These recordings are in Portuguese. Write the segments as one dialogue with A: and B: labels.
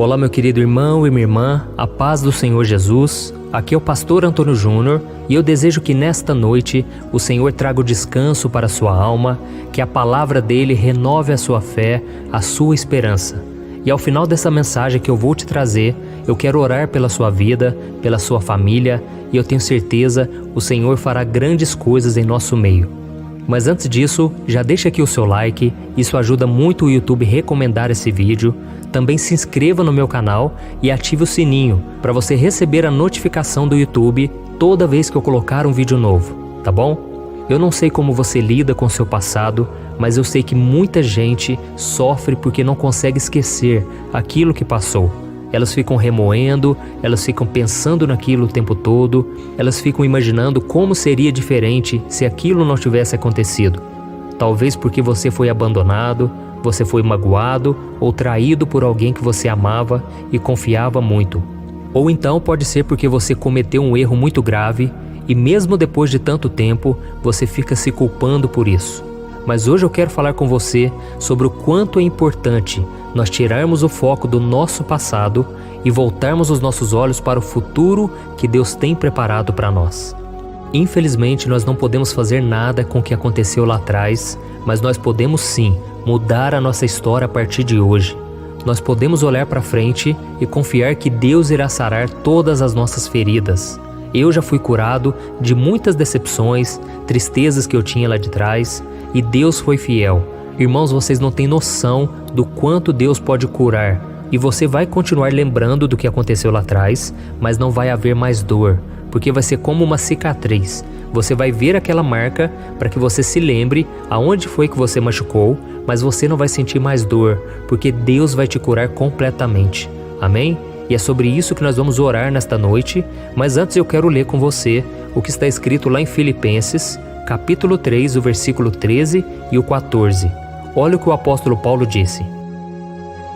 A: Olá, meu querido irmão e minha irmã, a paz do Senhor Jesus. Aqui é o pastor Antônio Júnior e eu desejo que nesta noite o Senhor traga o descanso para a sua alma, que a palavra dele renove a sua fé, a sua esperança. E ao final dessa mensagem que eu vou te trazer, eu quero orar pela sua vida, pela sua família, e eu tenho certeza o Senhor fará grandes coisas em nosso meio. Mas antes disso, já deixa aqui o seu like, isso ajuda muito o YouTube recomendar esse vídeo. Também se inscreva no meu canal e ative o sininho para você receber a notificação do YouTube toda vez que eu colocar um vídeo novo, tá bom? Eu não sei como você lida com seu passado, mas eu sei que muita gente sofre porque não consegue esquecer aquilo que passou. Elas ficam remoendo, elas ficam pensando naquilo o tempo todo, elas ficam imaginando como seria diferente se aquilo não tivesse acontecido. Talvez porque você foi abandonado, você foi magoado ou traído por alguém que você amava e confiava muito. Ou então pode ser porque você cometeu um erro muito grave e mesmo depois de tanto tempo, você fica se culpando por isso. Mas hoje eu quero falar com você sobre o quanto é importante nós tirarmos o foco do nosso passado e voltarmos os nossos olhos para o futuro que Deus tem preparado para nós. Infelizmente, nós não podemos fazer nada com o que aconteceu lá atrás, mas nós podemos sim mudar a nossa história a partir de hoje. Nós podemos olhar para frente e confiar que Deus irá sarar todas as nossas feridas. Eu já fui curado de muitas decepções, tristezas que eu tinha lá de trás, e Deus foi fiel. Irmãos, vocês não têm noção do quanto Deus pode curar. E você vai continuar lembrando do que aconteceu lá atrás, mas não vai haver mais dor, porque vai ser como uma cicatriz. Você vai ver aquela marca para que você se lembre aonde foi que você machucou, mas você não vai sentir mais dor, porque Deus vai te curar completamente. Amém? E é sobre isso que nós vamos orar nesta noite, mas antes eu quero ler com você o que está escrito lá em Filipenses, capítulo 3, o versículo 13 e o 14. Olha o que o apóstolo Paulo disse.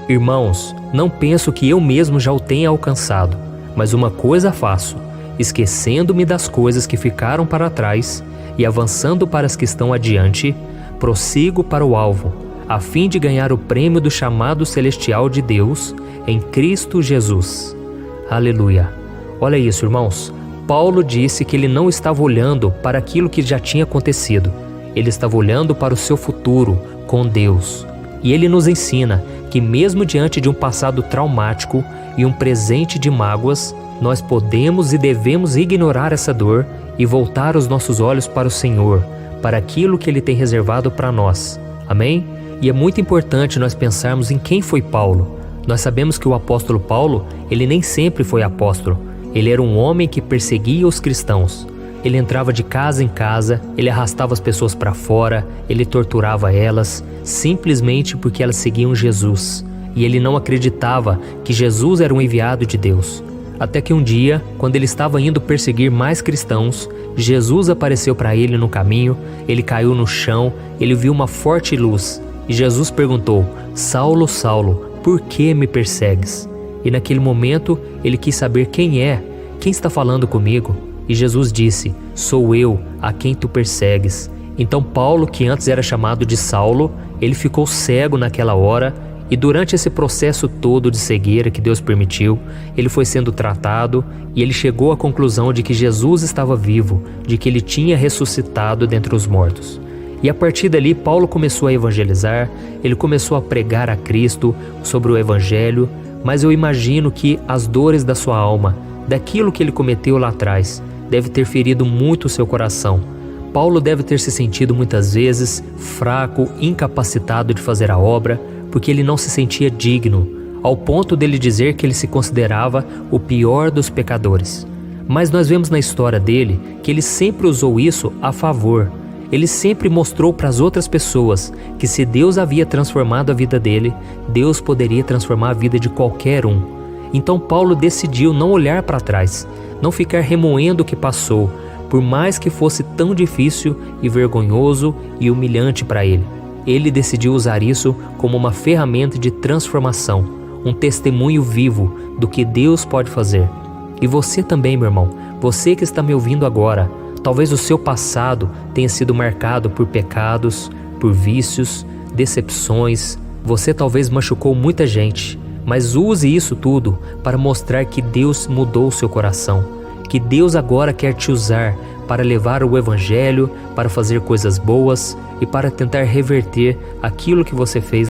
A: Irmãos, não penso que eu mesmo já o tenha alcançado, mas uma coisa faço, esquecendo-me das coisas que ficaram para trás e avançando para as que estão adiante, prossigo para o alvo, a fim de ganhar o prêmio do chamado celestial de Deus em Cristo Jesus. Aleluia! Olha isso, irmãos. Paulo disse que ele não estava olhando para aquilo que já tinha acontecido. Ele estava olhando para o seu futuro com Deus. E ele nos ensina que mesmo diante de um passado traumático e um presente de mágoas, nós podemos e devemos ignorar essa dor e voltar os nossos olhos para o Senhor, para aquilo que Ele tem reservado para nós. Amém? E é muito importante nós pensarmos em quem foi Paulo. Nós sabemos que o apóstolo Paulo, ele nem sempre foi apóstolo. Ele era um homem que perseguia os cristãos. Ele entrava de casa em casa, ele arrastava as pessoas para fora, ele torturava elas, simplesmente porque elas seguiam Jesus. E ele não acreditava que Jesus era um enviado de Deus. Até que um dia, quando ele estava indo perseguir mais cristãos, Jesus apareceu para ele no caminho, ele caiu no chão, ele viu uma forte luz. E Jesus perguntou: Saulo, Saulo, por que me persegues? E naquele momento, ele quis saber quem está falando comigo? E Jesus disse: sou eu, a quem tu persegues. Então Paulo, que antes era chamado de Saulo, ele ficou cego naquela hora, e durante esse processo todo de cegueira que Deus permitiu, ele foi sendo tratado, e ele chegou à conclusão de que Jesus estava vivo, de que ele tinha ressuscitado dentre os mortos. E a partir dali, Paulo começou a evangelizar, ele começou a pregar a Cristo sobre o evangelho, mas eu imagino que as dores da sua alma, daquilo que ele cometeu lá atrás, deve ter ferido muito o seu coração. Paulo deve ter se sentido muitas vezes fraco, incapacitado de fazer a obra, porque ele não se sentia digno, ao ponto dele dizer que ele se considerava o pior dos pecadores. Mas nós vemos na história dele que ele sempre usou isso a favor. Ele sempre mostrou para as outras pessoas que se Deus havia transformado a vida dele, Deus poderia transformar a vida de qualquer um. Então Paulo decidiu não olhar para trás, não ficar remoendo o que passou, por mais que fosse tão difícil e vergonhoso e humilhante para ele. Ele decidiu usar isso como uma ferramenta de transformação, um testemunho vivo do que Deus pode fazer. E você também, meu irmão, você que está me ouvindo agora, talvez o seu passado tenha sido marcado por pecados, por vícios, decepções. Você talvez machucou muita gente, mas use isso tudo para mostrar que Deus mudou seu coração, que Deus agora quer te usar para levar o Evangelho, para fazer coisas boas e para tentar reverter aquilo que você fez